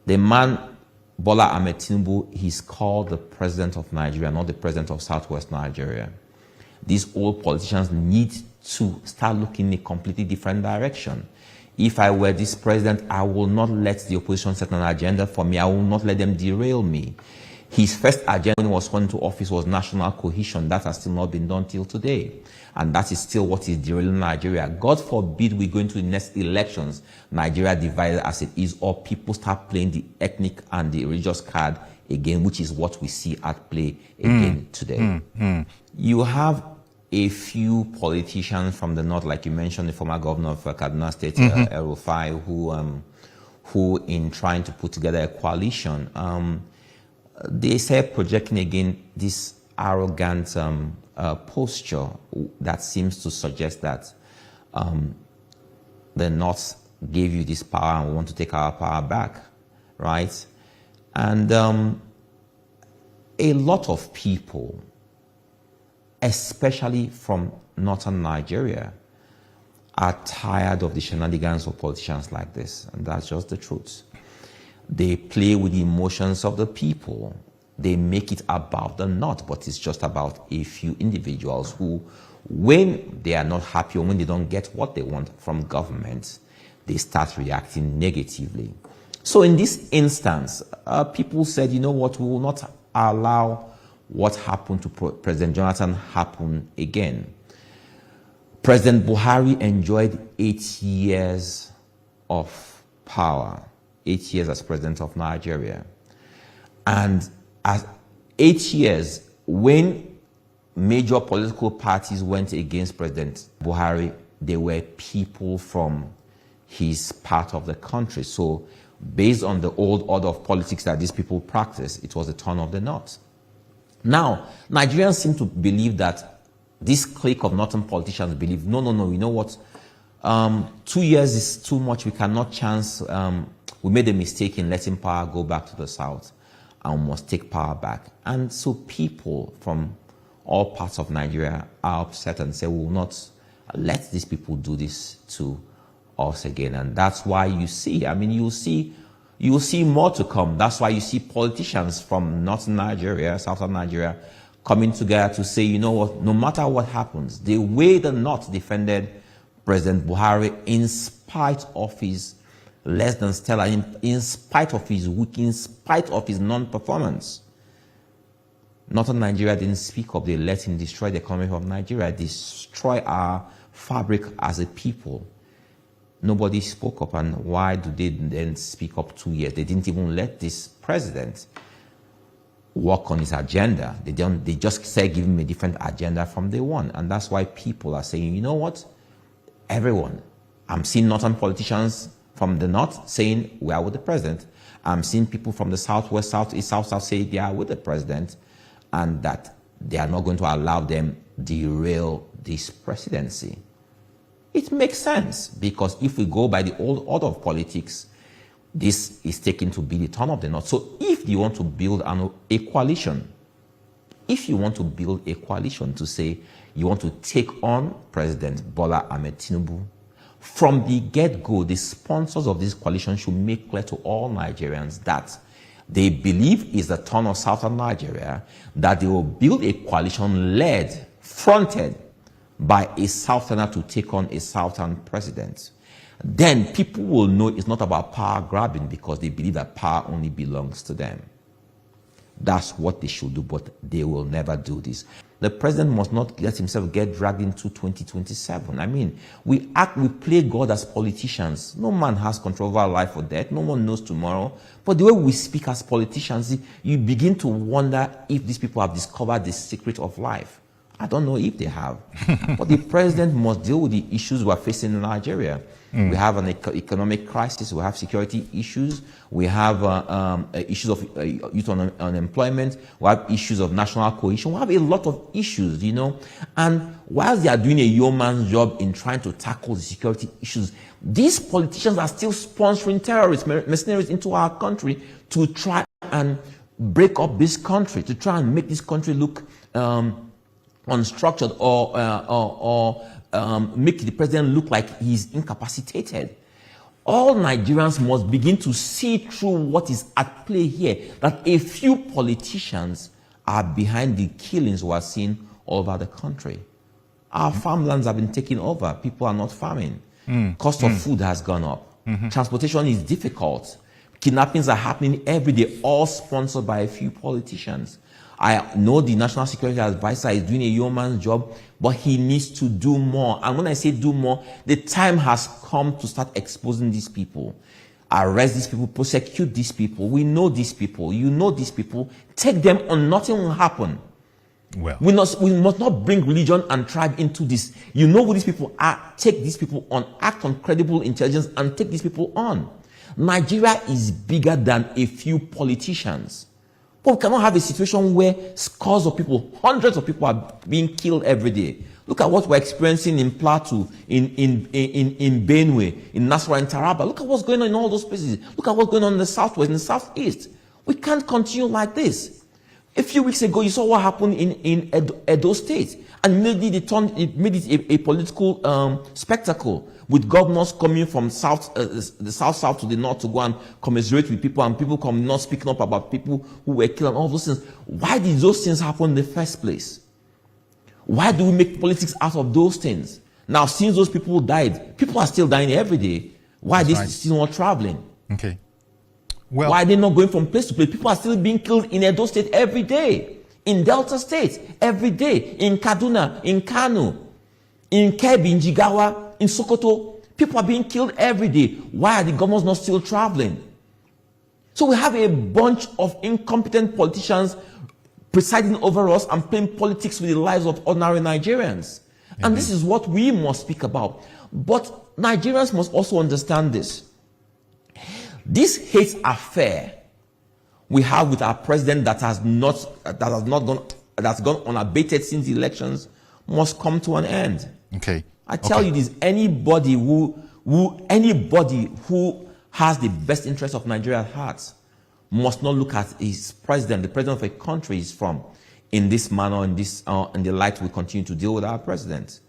The man, Bola Ahmed Tinubu, he's called the president of Nigeria, not the president of Southwest Nigeria. These old politicians need to start looking in a completely different direction. If I were this president, I will not let the opposition set an agenda for me. I will not let them derail me. His first agenda when he was sworn into office was national cohesion. That has still not been done till today. And that is still what is derailing Nigeria. God forbid we go into the next elections, Nigeria divided as it is, or people start playing the ethnic and the religious card again, which is what we see at play again today. You have a few politicians from the north, like you mentioned, the former governor of Kaduna State, El-Rufai, who in trying to put together a coalition, they say projecting again this arrogant posture that seems to suggest that the North gave you this power and we want to take our power back, right? And a lot of people, especially from northern Nigeria, are tired of the shenanigans of politicians like this, and that's just the truth. They play with the emotions of the people. They make it about the North, but it's just about a few individuals who, when they are not happy or when they don't get what they want from government, they start reacting negatively. So in this instance, people said, you know what, we will not allow what happened to President Jonathan happen again. President Buhari enjoyed 8 years of power, 8 years as president of Nigeria. And as 8 years, when major political parties went against President Buhari, they were people from his part of the country. So based on the old order of politics that these people practice, it was the turn of the North. Now, Nigerians seem to believe that this clique of northern politicians believe, no, you know what? 2 years is too much. We cannot chance. We made a mistake in letting power go back to the South, and we must take power back. And so people from all parts of Nigeria are upset and say, we will not let these people do this to us again. And that's why you see, I mean, you will see more to come. That's why you see politicians from northern Nigeria, southern Nigeria, coming together to say, you know what, no matter what happens, the way the North defended President Buhari, in spite of his less than stellar, in spite of his weak, in spite of his non-performance, northern Nigeria didn't speak up. They let him destroy the economy of Nigeria, destroy our fabric as a people. Nobody spoke up. And why do they then speak up 2 years? They didn't even let this president work on his agenda. They just said give him a different agenda from day one. And that's why people are saying, you know what? Everyone, I'm seeing northern politicians from the north saying we are with the president. I'm seeing people from the southwest, southeast, south say they are with the president, and that they are not going to allow them derail this presidency. It makes sense, because if we go by the old order of politics, this is taken to be the turn of the North. So if you want to build a coalition, if you want to build a coalition to say you want to take on President Bola Ahmed Tinubu, from the get-go, the sponsors of this coalition should make clear to all Nigerians that they believe is the turn of southern Nigeria, that they will build a coalition led, fronted by a southerner to take on a southern president. Then people will know it's not about power grabbing, because they believe that power only belongs to them. That's what they should do, but they will never do this. The president must not let himself get dragged into 2027. I mean, we play God as politicians. No man has control over life or death. No one knows tomorrow. But the way we speak as politicians, you begin to wonder if these people have discovered the secret of life. I don't know if they have. But the president must deal with the issues we're facing in Nigeria. We have an economic crisis. We have security issues. We have issues of youth unemployment. We have issues of national cohesion. We have a lot of issues, you know. And whilst they are doing a yeoman's job in trying to tackle the security issues, these politicians are still sponsoring terrorists, mercenaries into our country to try and break up this country, to try and make this country look unstructured, or make the president look like he's incapacitated. All Nigerians must begin to see through what is at play here, that a few politicians are behind the killings we are seeing all over the country. Our farmlands have been taken over. People are not farming. Cost of food has gone up. Transportation is difficult. Kidnappings are happening every day, all sponsored by a few politicians. I know the National Security Advisor is doing a yeoman's job, but he needs to do more. And when I say do more, the time has come to start exposing these people. Arrest these people, prosecute these people. We know these people. You know these people. Take them on. Nothing will happen. Well, we must not bring religion and tribe into this. You know who these people are. Take these people on. Act on credible intelligence and take these people on. Nigeria is bigger than a few politicians. But we cannot have a situation where scores of people, hundreds of people are being killed every day. Look at what we're experiencing in Plateau, in Benue, in Nasarawa, in Taraba. Look at what's going on in all those places. Look at what's going on in the southwest, in the southeast. We can't continue like this. A few weeks ago, you saw what happened in Edo State. And it made it a political spectacle, with governors coming from the south to the north to go and commiserate with people, and people not speaking up about people who were killed and all those things. Why did those things happen in the first place? Why do we make politics out of those things? Now, since those people died, people are still dying every day. Why are they still not traveling? Okay. Well, why are they not going from place to place? People are still being killed in Edo State every day. In Delta State, every day. In Kaduna, in Kano, in Kebbi, in Jigawa, in Sokoto. People are being killed every day. Why are the governors not still traveling? So we have a bunch of incompetent politicians presiding over us and playing politics with the lives of ordinary Nigerians. Indeed. And this is what we must speak about. But Nigerians must also understand this. This hate affair we have with our president that's gone unabated since the elections must come to an end. Okay. I tell you this, anybody who has the best interest of Nigeria at heart must not look at his president, the president of a country is from, in this manner, in the light we continue to deal with our president.